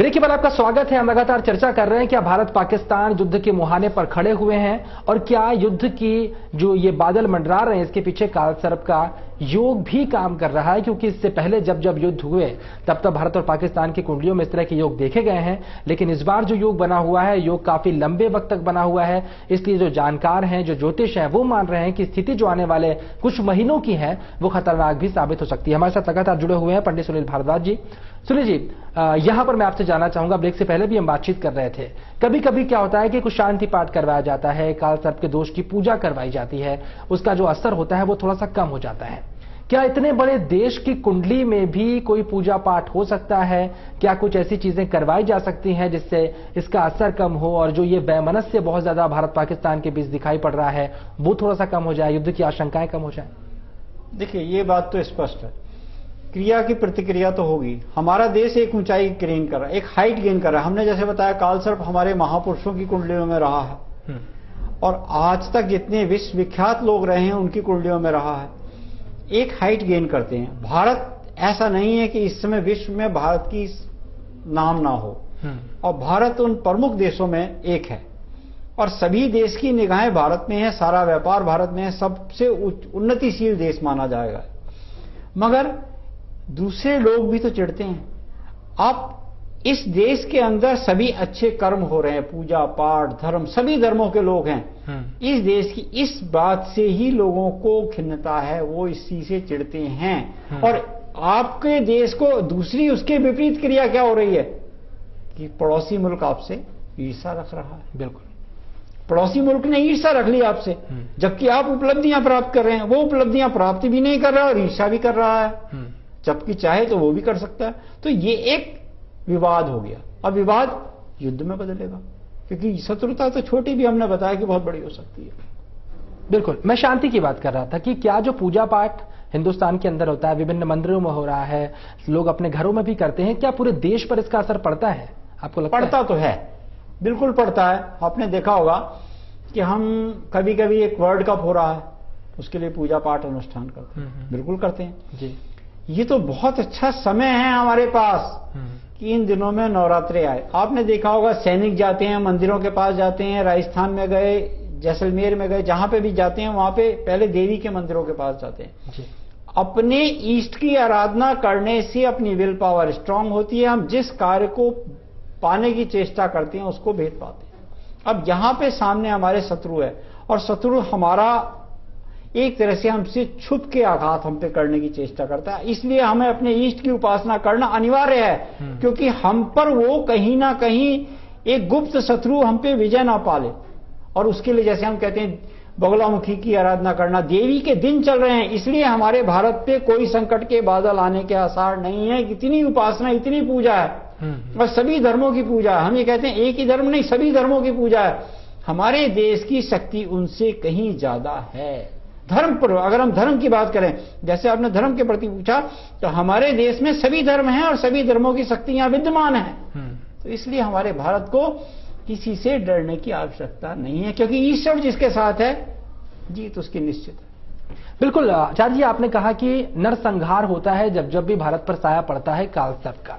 Break के बाद आपका स्वागत है। हम लगातार चर्चा कर रहे हैं क्या भारत पाकिस्तान युद्ध के मुहाने पर खड़े हुए हैं और क्या युद्ध की जो ये बादल मंडरा रहे हैं इसके पीछे कालसर्प का योग भी काम कर रहा है, क्योंकि इससे पहले जब जब युद्ध हुए तब तब भारत और पाकिस्तान की कुंडलियों में इस तरह के योग देखे गए हैं, लेकिन इस बार जो योग बना हुआ है योग काफी लंबे वक्त तक बना हुआ है। इसलिए जो जानकार हैं, जो ज्योतिष हैं, वो मान रहे हैं कि स्थिति जो आने वाले कुछ महीनों की है वो खतरनाक भी साबित हो सकती है। हमारे साथ लगातार जुड़े हुए हैं पंडित सुनील भारद्वाज जी। सुनील जी, यहां पर मैं आपसे जानना चाहूंगा, ब्रेक से पहले भी हम बातचीत कर रहे थे, कभी कभी क्या होता है कि कुछ शांति पाठ करवाया जाता है, कालसर्प के दोष की पूजा करवाई जाती है, उसका जो असर होता है वो थोड़ा सा कम हो जाता है। क्या इतने बड़े देश की कुंडली में भी कोई पूजा पाठ हो सकता है? क्या कुछ ऐसी चीजें करवाई जा सकती हैं जिससे इसका असर कम हो और जो ये वैमनस्य बहुत ज्यादा भारत पाकिस्तान के बीच दिखाई पड़ रहा है वो थोड़ा सा कम हो जाए, युद्ध की आशंकाएं कम हो जाए? देखिए, ये बात तो स्पष्ट है, क्रिया की प्रतिक्रिया तो होगी। हमारा देश एक ऊंचाई गेन कर रहा है, एक हाइट गेन कर रहा है। हमने जैसे बताया कालसर्प हमारे महापुरुषों की कुंडलियों में रहा है और आज तक जितने विश्व विख्यात लोग रहे हैं उनकी कुंडलियों में रहा है, एक हाइट गेन करते हैं। भारत ऐसा नहीं है कि इस समय विश्व में भारत की नाम ना हो, और भारत उन प्रमुख देशों में एक है और सभी देश की निगाहें भारत में है, सारा व्यापार भारत में है, सबसे उन्नतिशील देश माना जाएगा। मगर दूसरे लोग भी तो चिढ़ते हैं। अब इस देश के अंदर सभी अच्छे कर्म हो रहे हैं, पूजा पाठ धर्म, सभी धर्मों के लोग हैं। इस देश की इस बात से ही लोगों को खिन्नता है, वो इसी से चिढ़ते हैं। और आपके देश को दूसरी उसके विपरीत क्रिया क्या हो रही है कि पड़ोसी मुल्क आपसे ईर्ष्या रख रहा है। बिल्कुल, पड़ोसी मुल्क ने ईर्ष्या रख ली आपसे, जबकि आप उपलब्धियां प्राप्त कर रहे हैं, वो उपलब्धियां प्राप्त भी नहीं कर रहा और ईर्ष्या भी कर रहा है। जबकि चाहे तो वो भी कर सकता है। तो ये एक विवाद हो गया। अब विवाद युद्ध में बदलेगा, क्योंकि शत्रुता तो छोटी भी हमने बताया कि बहुत बड़ी हो सकती है। बिल्कुल, मैं शांति की बात कर रहा था कि क्या जो पूजा पाठ हिंदुस्तान के अंदर होता है, विभिन्न मंदिरों में हो रहा है, लोग अपने घरों में भी करते हैं, क्या पूरे देश पर इसका असर पड़ता है? आपको लगता है? पड़ता तो है, बिल्कुल पड़ता है। आपने देखा होगा कि हम कभी कभी एक वर्ल्ड कप हो रहा है, उसके लिए पूजा पाठ अनुष्ठान करते हैं। बिल्कुल करते हैं जी। ये तो बहुत अच्छा समय है हमारे पास कि इन दिनों में नवरात्रे आए। आपने देखा होगा सैनिक जाते हैं, मंदिरों के पास जाते हैं, राजस्थान में गए, जैसलमेर में गए, जहां पे भी जाते हैं वहां पे पहले देवी के मंदिरों के पास जाते हैं जी। अपने ईष्ट की आराधना करने से अपनी विल पावर स्ट्रांग होती है। हम जिस कार्य को पाने की चेष्टा करते हैं उसको भेद पाते हैं। अब यहां पे सामने हमारे शत्रु है और शत्रु हमारा एक तरह से हमसे छुप के आघात हम पे करने की चेष्टा करता है, इसलिए हमें अपने ईष्ट की उपासना करना अनिवार्य है, क्योंकि हम पर वो कहीं ना कहीं एक गुप्त शत्रु हम पे विजय ना पाले। और उसके लिए जैसे हम कहते हैं बगलामुखी की आराधना करना, देवी के दिन चल रहे हैं, इसलिए हमारे भारत पे कोई संकट के बादल आने के आसार नहीं है। इतनी उपासना, इतनी पूजा है और सभी धर्मों की पूजा है। हम ये कहते हैं एक ही धर्म नहीं, सभी धर्मों की पूजा है। हमारे देश की शक्ति उनसे कहीं ज्यादा है। धर्म पर अगर हम धर्म की बात करें, जैसे आपने धर्म के प्रति पूछा, तो हमारे देश में सभी धर्म हैं और सभी धर्मों की शक्तियां विद्यमान हैं। तो इसलिए हमारे भारत को किसी से डरने की आवश्यकता नहीं है, क्योंकि ईश्वर जिसके साथ है जीत उसकी निश्चित है। बिल्कुल आचार्य जी, आपने कहा कि नरसंहार होता है जब जब भी भारत पर साया पड़ता है कालसर्प का।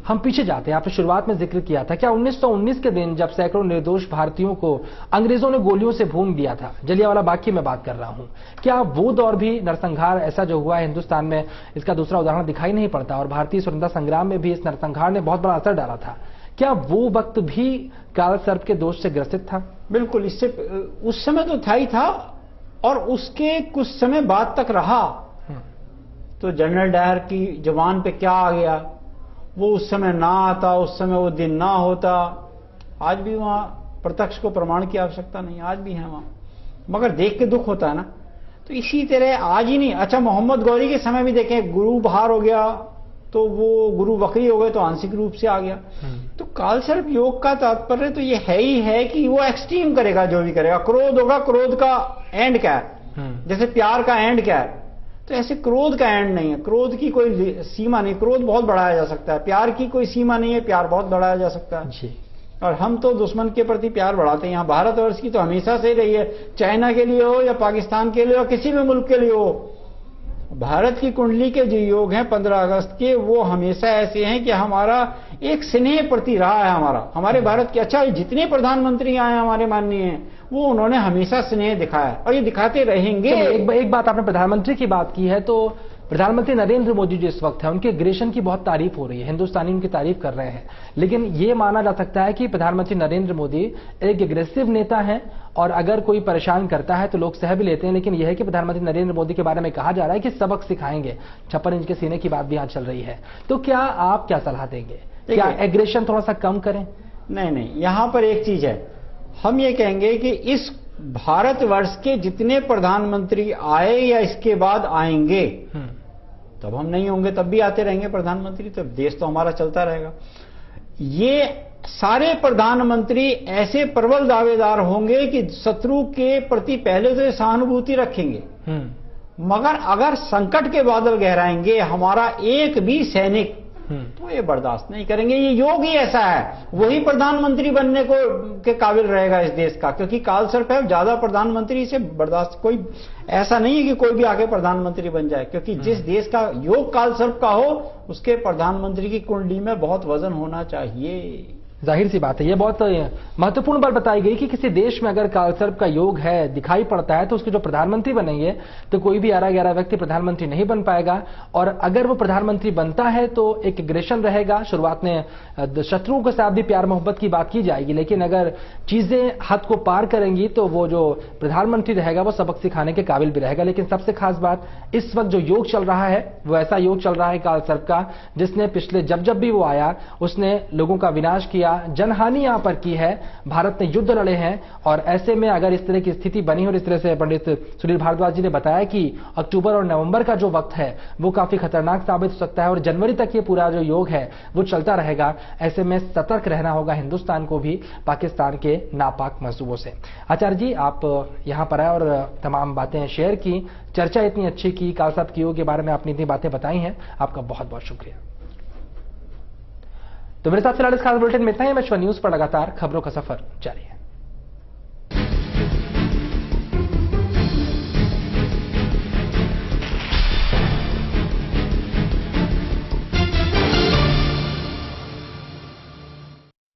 हम पीछे जाते हैं, आपने शुरुआत में जिक्र किया था, क्या 1919 के दिन जब सैकड़ों निर्दोष भारतीयों को अंग्रेजों ने गोलियों से भून दिया था, जलियांवाला बाग की मैं बात कर रहा हूं, क्या वो दौर भी नरसंहार ऐसा जो हुआ है हिंदुस्तान में, इसका दूसरा उदाहरण दिखाई नहीं पड़ता और भारतीय स्वतंत्रता संग्राम में भी इस नरसंहार ने बहुत बड़ा असर डाला था, क्या वो वक्त भी कालसर्प के दोष से ग्रसित था? बिल्कुल, इससे उस समय तो था ही था और उसके कुछ समय बाद तक रहा। तो जनरल डायर की जवान पे क्या आ गया, वो उस समय ना आता, उस समय वो दिन ना होता। आज भी वहां प्रत्यक्ष को प्रमाण की आवश्यकता नहीं, आज भी है वहां, मगर देख के दुख होता है ना। तो इसी तरह आज ही नहीं, अच्छा मोहम्मद गौरी के समय भी देखें, गुरु बाहर हो गया तो वो गुरु बकरी हो गए तो आंशिक रूप से आ गया। तो कालसर्प योग का तात्पर्य तो ये है ही है कि वो एक्सट्रीम करेगा, जो भी करेगा। क्रोध होगा, क्रोध का एंड क्या है, जैसे प्यार का एंड क्या है, तो ऐसे क्रोध का एंड नहीं है। क्रोध की कोई सीमा नहीं, क्रोध बहुत बढ़ाया जा सकता है, प्यार की कोई सीमा नहीं है, प्यार बहुत बढ़ाया जा सकता है जी। और हम तो दुश्मन के प्रति प्यार बढ़ाते हैं। यहाँ भारतवर्ष की तो हमेशा से रही है, चाइना के लिए हो या पाकिस्तान के लिए हो, किसी भी मुल्क के लिए हो। भारत की कुंडली के जो योग हैं 15 अगस्त के, वो हमेशा ऐसे हैं कि हमारा एक स्नेह प्रति रहा है हमारे भारत के। अच्छा, जितने प्रधानमंत्री आए हमारे माननीय, वो उन्होंने हमेशा स्नेह दिखाया और ये दिखाते रहेंगे। एक बात आपने प्रधानमंत्री की बात की है, तो प्रधानमंत्री नरेंद्र मोदी जो इस वक्त है, उनके एग्रेशन की बहुत तारीफ हो रही है, हिंदुस्तानी उनकी तारीफ कर रहे हैं, लेकिन ये माना जा सकता है कि प्रधानमंत्री नरेंद्र मोदी एक एग्रेसिव नेता हैं और अगर कोई परेशान करता है तो लोग सह भी लेते हैं। लेकिन यह है कि प्रधानमंत्री नरेंद्र मोदी के बारे में कहा जा रहा है कि सबक सिखाएंगे, 56 इंच के सीने की बात भी आज चल रही है। तो क्या आप क्या सलाह देंगे, क्या एग्रेशन थोड़ा सा कम करें? नहीं, यहां पर एक चीज है, हम ये कहेंगे कि इस भारतवर्ष के जितने प्रधानमंत्री आए या इसके बाद आएंगे, तब हम नहीं होंगे तब भी आते रहेंगे प्रधानमंत्री, तो देश तो हमारा चलता रहेगा। ये सारे प्रधानमंत्री ऐसे प्रबल दावेदार होंगे कि शत्रु के प्रति पहले तो सहानुभूति रखेंगे, मगर अगर संकट के बादल गहराएंगे हमारा एक भी सैनिक, तो ये बर्दाश्त नहीं करेंगे। ये योग ही ऐसा है, वही प्रधानमंत्री बनने के काबिल रहेगा इस देश का, क्योंकि कालसर्प है, ज्यादा प्रधानमंत्री से बर्दाश्त, कोई ऐसा नहीं है कि कोई भी आगे प्रधानमंत्री बन जाए, क्योंकि जिस देश का योग कालसर्प का हो उसके प्रधानमंत्री की कुंडली में बहुत वजन होना चाहिए। जाहिर सी बात है, ये बहुत महत्वपूर्ण बात बताई गई कि किसी देश में अगर कालसर्प का योग है, दिखाई पड़ता है, तो उसके जो प्रधानमंत्री बनेंगे तो कोई भी 11 व्यक्ति प्रधानमंत्री नहीं बन पाएगा। और अगर वो प्रधानमंत्री बनता है तो एक एग्रेशन रहेगा, शुरुआत में शत्रुओं के साथ भी प्यार मोहब्बत की बात की जाएगी, लेकिन अगर चीजें हद को पार करेंगी तो वो जो प्रधानमंत्री रहेगा वो सबक सिखाने के काबिल भी रहेगा। लेकिन सबसे खास बात, इस वक्त जो योग चल रहा है वो ऐसा योग चल रहा है कालसर्प का, जिसने पिछले जब भी वो आया उसने लोगों का विनाश किया, जनहानि यहां पर की है, भारत ने युद्ध लड़े हैं। और ऐसे में अगर इस तरह की स्थिति बनी और इस तरह से पंडित सुनील भारद्वाज जी ने बताया कि अक्टूबर और नवंबर का जो वक्त है वो काफी खतरनाक साबित हो सकता है और जनवरी तक ये पूरा जो योग है वो चलता रहेगा। ऐसे में सतर्क रहना होगा हिंदुस्तान को भी पाकिस्तान के नापाक मंसूबों से। आचार्य जी, आप यहां पर आए और तमाम बातें शेयर की, चर्चा इतनी अच्छी की, कालसर्प के योग के बारे में आपने इतनी बातें बताई हैं, आपका बहुत बहुत शुक्रिया। तो मेरे साथ फिलहाल इस खास बुलेटिन में इतना ही। मैं न्यूज पर लगातार खबरों का सफर जारी है।